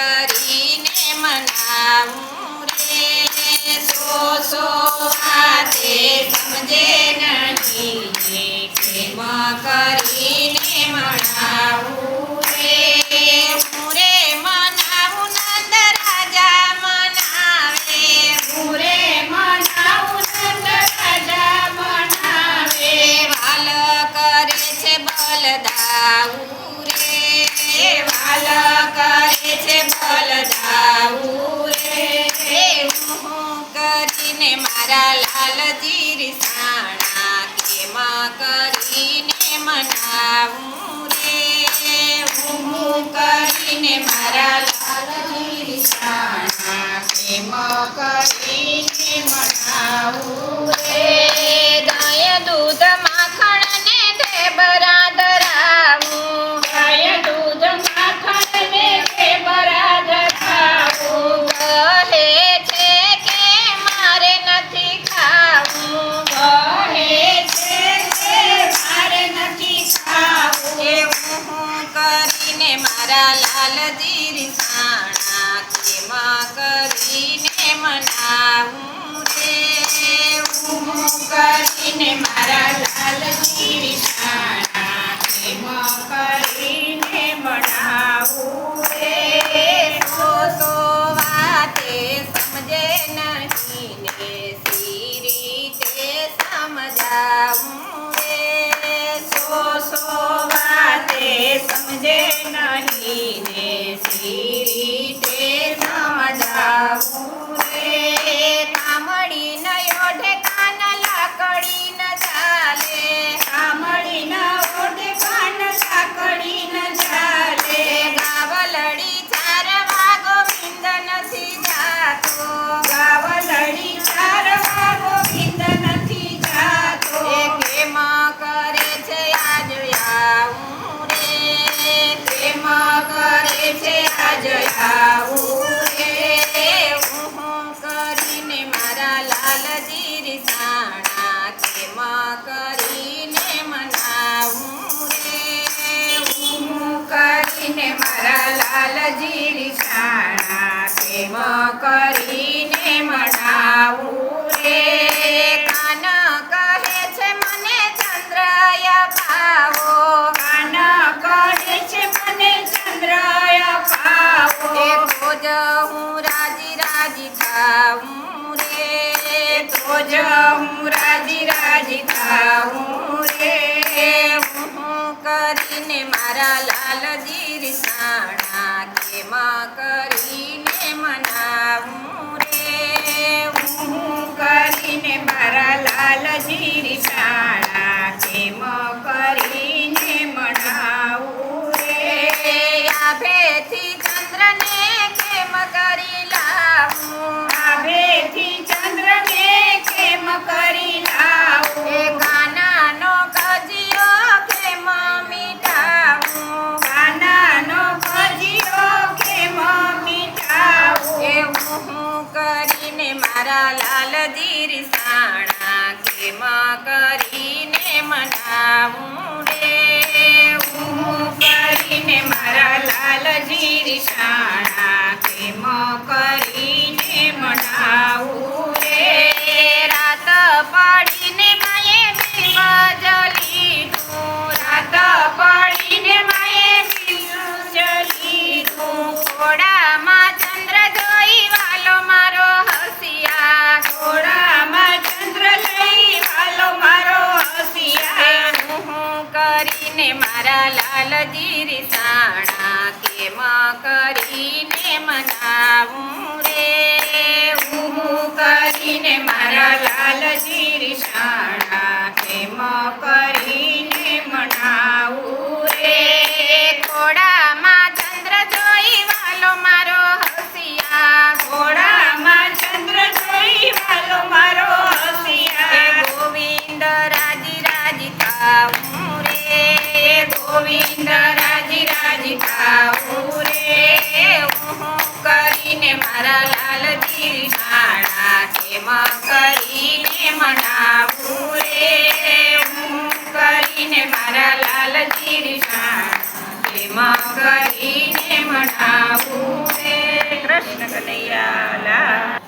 કરીને મનાવું રે સો વાતે સમજે નહીં કેમ કરીને મનાવું રે હું રે મનાવું નંદ રાજા મનાવે હું રે મનાવું નંદ રાજા મનાવે વાલ કરે છે બલદાવું રે વાલ કરે છે બલદાવું રે હું કરીને મારા લાલજી રીસાણા કેમ કરીને મનાવું રે હું કરીને મારા લાલજી રીસાણા કેમ કરીને મનાવું રે દય દૂધ માખણ ને ઢેબરા ધરાવું દય દૂધ માખણ ને ઢેબરા ધરાવું કહે છે કે મારે નથી ખાવું કહે છે કે મારે નથી ખાવું એવું હું કરીને મારા લાલજી રીસાણા કેમ કરીને મનાવું રે હું કરીને મારા લાલજી રીસાણા કેમ કરીને મનાવું રે સો વાતે સમજે નહીં ને સી રીતે સમજાવું રે સો વાતે સમજે નહીં ને સી રીતે સમજાવું રે કામડી ન ઓઢે કાન લાકડી ન ચાલે કામડી ન ઓઢે કાન લાકડી ન ચાલે ગાવલડી ચારવા ગોવિંદ નથી જાતો ગાવલડી ચારવા ગોવિંદ નથી જાતો કેમ કરે છે આજ આવું રે કેમ કરે છે આજ આવું રે હું કરીને મારા લાલજી રીસાણા કેમ કરીને મનાવું રે હું કરીને મારા લાલજી રીસાણા કેમ કરીને મનાવું રે કાન કહે છે મને ચંદ્રય પાવો કાન કહે છે મને ચંદ્રય પાવો તો જ હું રાજી રાજી થાઉં રે તો જ હું રાજી રાજી થાઉં રે હું કરીને મારા લાલજી રીસાણા કેમ કરીને મનાવું રે હું કરીને મારા લાલજી રીસાણા કેમ કરીને મનાવું રે આભેથી ચંદ્રને કેમ કરી લાવું આભેથી ચંદ્રને કેમ કરી લાવું કાનાનો કજિયો કેમ મીઠાવું કાનાનો કજિયો કેમ મીઠાવું એવું હું કરીને મારા લાલજી રીસાણા કેમ કરીને મનાવું રે હું કરીને મારા લાલજી રીસાણા કેમ કરીને મનાવું રે રાત પડીને માએ બિલ્વ જલીધું રાત પડીને માએ બિલ્વ જલીધું ઘોડામાં ચંદ્ર જોઈ વાલો મારો હસિયા ઘોડામાં ચંદ્ર જોઈ વાલો મારો હસિયા હું કરીને મારા લાલજી રીસાણા કેમ કરીને મનાવું રે હું કરીને મારા લાલજી રીસાણા કેમ કરીને મનાવું રે ઘોડામાં ચંદ્ર જોઈ વાલો મારો હસિયા ઘોડામાં ચંદ્ર જોઈ વાલો મારો હસિયા ગોવિંદ રાજી રાજી થાઉં રે ગોવિંદ રાજી રાજી થાઉં રે હું કરીને મારા લાલજી રીસાણા કેમ કરીને મનાવું રે હું કરીને મારા લાલજી રીસાણા કેમ કરીને મનાવું રે કૃષ્ણ કનૈયા લાલ.